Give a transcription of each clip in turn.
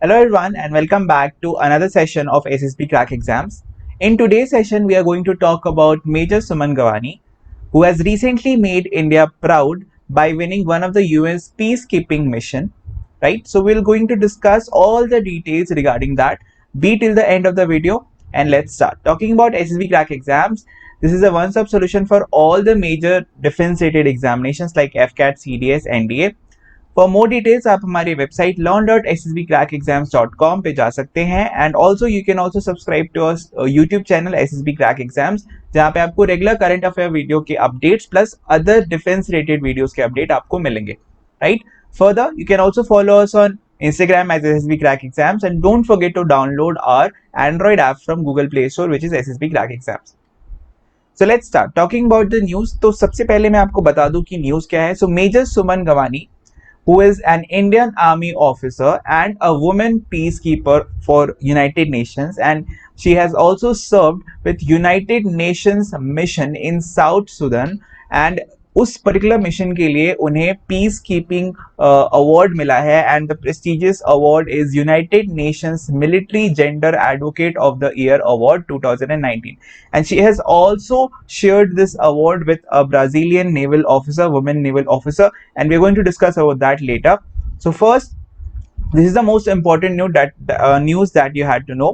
Hello everyone and welcome back to another session of SSB Crack Exams. In today's session, we are going to talk about Major Suman Gawani, who has recently made India proud by winning one of the UN's peacekeeping mission, right? So we're going to discuss all the details regarding that. Be till the end of the video and let's start. Talking about SSB Crack Exams, this is a one-stop solution for all the major defense-rated examinations like FCAT, CDS, NDA. For more details आप हमारी website learn.ssbcrackexams.com पे जा सकते हैं and also you can also subscribe to our YouTube channel SSB Crack Exams, जहाँ पे आपको regular current affair video के updates plus other defence related videos के अपडेट आपको मिलेंगे, right? Further you can also follow us on Instagram as SSB Crack Exams and don't forget to download our Android app from Google Play Store which is SSB Crack Exams. So let's start talking about the news. तो सबसे पहले मैं आपको बता दूं कि news क्या है. So Major Suman Gawani, who is an Indian Army officer and a woman peacekeeper for United Nations, and she has also served with United Nations mission in South Sudan, and उस particular mission के लिए उन्हें peace keeping award मिला है and the prestigious award is United Nations military gender advocate of the year award 2019 and she has also shared this award with a Brazilian naval officer, woman naval officer, and we're going to discuss about that later. So first, this is the most important news that you had to know.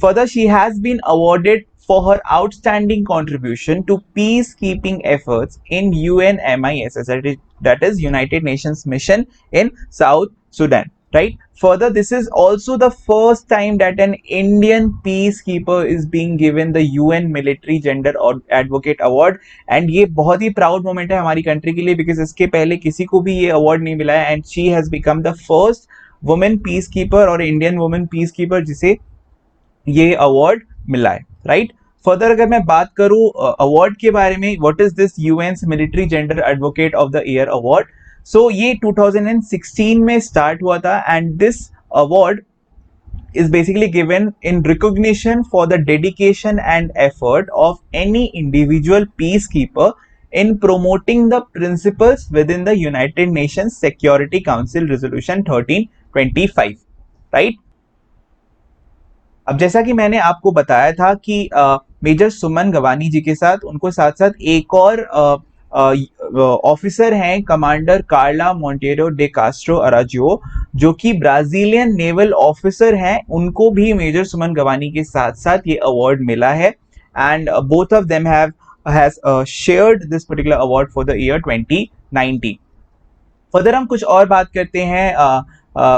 Further, she has been awarded for her outstanding contribution to peacekeeping efforts in UNMISS, that is United Nations mission in South Sudan, right? Further, this is also the first time that an Indian peacekeeper is being given the UN Military Gender Advocate Award, and ये बहुत ही proud moment है हमारी country के लिए because इसके पहले किसी को भी ये अवार्ड नहीं मिला है and she has become the first women piece keeper और इंडियन वुमेन पीस कीपर जिसे ये अवार्ड मिला है, राइट? फर्दर अगर मैं बात करूं अवार्ड के बारे में, what is this UN's military gender advocate of the year award? So ये 2016 में स्टार्ट हुआ था and this award is basically given in recognition for the dedication and effort of any individual peacekeeper in promoting the principles within the United Nations Security Council Resolution 1325, right? अब जैसा कि मैंने आपको बताया था कि मेजर सुमन गवानी जी के साथ उनको साथ साथ एक और ऑफिसर हैं, कमांडर कार्ला मोंटेरो डे कास्ट्रो अराजियो, जो कि ब्राजीलियन नेवल ऑफिसर हैं. उनको भी मेजर सुमन गवानी के साथ साथ ये अवार्ड मिला है and both of them has shared this particular award for the year 2019. Further हम कुछ और बात करते हैं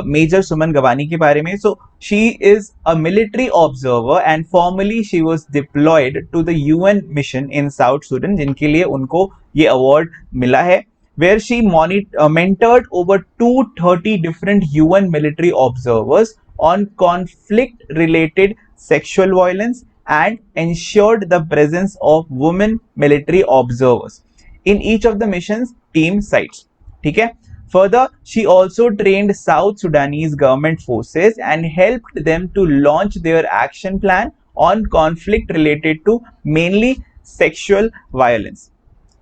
मेजर सुमन गवानी के बारे में. So she is a military observer and formerly she was deployed to the UN mission in South Sudan, जिनके लिए उनको ये अवार्ड मिला है, where she mentored over 230 different UN military observers on conflict related sexual violence and ensured the presence of women military observers in each of the mission's team sites. ठीक है? Further, she also trained South Sudanese government forces and helped them to launch their action plan on conflict related to mainly sexual violence.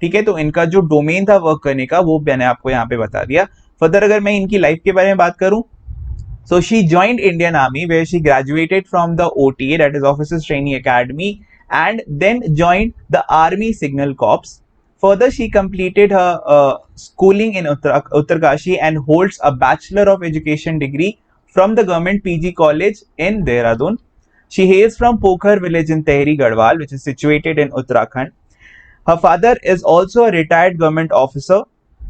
ठीक है? तो इनका जो domain था work करने का वो मैंने आपको यहाँ पे बता दिया. फर्दर अगर मैं इनकी लाइफ के बारे में बात करूं, so she joined Indian Army where she graduated from the OTA, that is Officers Training Academy, and then joined the Army Signal Corps. Further, she completed her schooling in Uttarkashi and holds a Bachelor of Education degree from the Government PG College in Dehradun. She hails from Pokhar village in Tehri Garhwal, which is situated in Uttarakhand. Her father is also a retired government officer.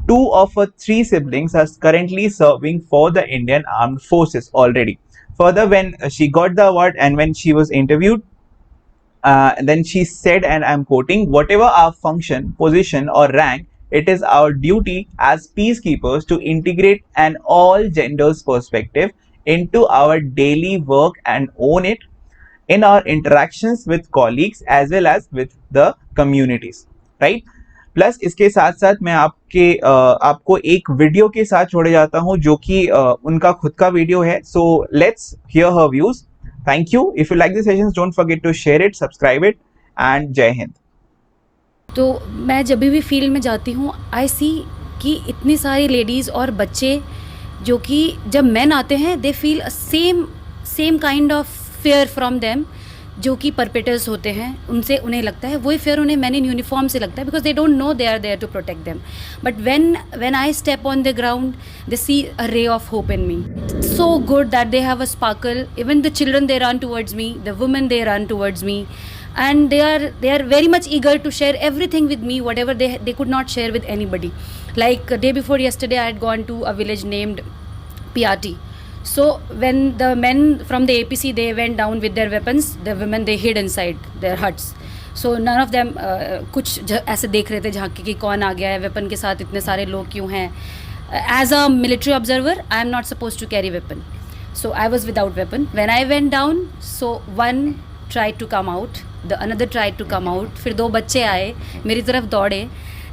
Two of her three siblings are currently serving for the Indian Armed Forces already. Further, when she got the award and when she was interviewed, then she said, and I'm quoting, "Whatever our function, position or rank, it is our duty as peacekeepers to integrate an all genders perspective into our daily work and own it in our interactions with colleagues as well as with the communities," right? Plus इसके साथ साथ मैं आपको एक video के साथ छोड़े जाता हूं जो कि उनका खुद का वीडियो है. So let's hear her views. Thank you. If you like this sessions don't forget to share it, subscribe it and जय हिंद. तो मैं जब भी फील्ड में जाती हूँ आई सी कि इतनी सारी लेडीज़ और बच्चे जो कि जब मैन आते हैं they feel same kind of fair from them, जो कि परपेटर्स होते हैं उनसे उन्हें लगता है वही फेयर उन्हें मैन इन यूनिफॉर्म से लगता है, because they don't know they are there to protect them. But when I step on the ground they see a ray of hope in me. So good that they have a sparkle. Even the children, they run towards me, the women, they run towards me, and they are very much eager to share everything with me, whatever they could not share with anybody. Like day before yesterday, I had gone to a village named Piati. So when the men from the APC, they went down with their weapons, the women, they hid inside their huts. So none of them कुछ ऐसे देख रहे थे झांक कि कौन आ गया है वेपन के साथ, इतने सारे लोग क्यों हैं. As a military observer, I am not supposed to carry weapon. So I was without weapon. When I went down, so one tried to come out, the another tried to come out. फिर दो बच्चे आए मेरी तरफ दौड़े.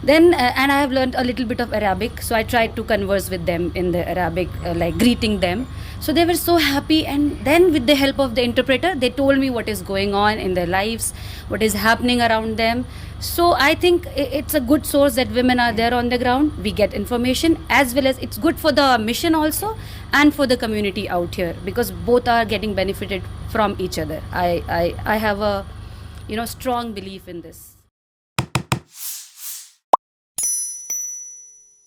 Then and I have learned a little bit of Arabic, so I tried to converse with them in the Arabic, like greeting them. So they were so happy, and then with the help of the interpreter, they told me what is going on in their lives, what is happening around them. So I think it's a good source that women are there on the ground. We get information, as well as it's good for the mission also and for the community out here, because both are getting benefited from each other. I have a strong belief in this.